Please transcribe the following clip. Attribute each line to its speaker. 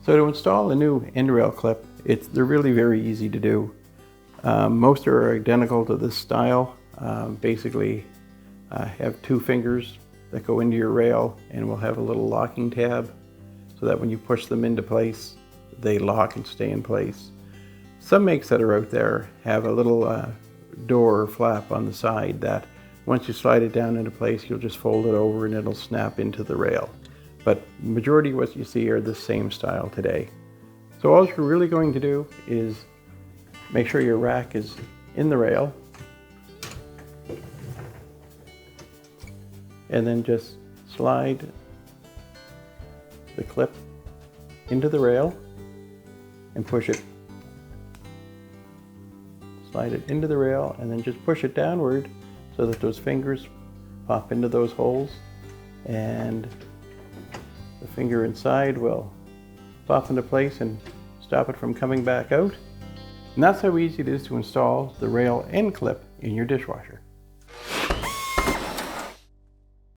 Speaker 1: So to install a new end rail clip, they're really very easy to do. Most are identical to this style. Basically, have two fingers that go into your rail, and we'll have a little locking tab so that when you push them into place, they lock and stay in place. Some makes that are out there have a little door or flap on the side that once you slide it down into place, you'll just fold it over and it'll snap into the rail. But the majority of what you see are the same style today. So all you're really going to do is make sure your rack is in the rail, and then just slide the clip into the rail and push it. Slide it into the rail and then just push it downward so that those fingers pop into those holes, and the finger inside will pop into place and stop it from coming back out. And that's how easy it is to install the rail end clip in your dishwasher.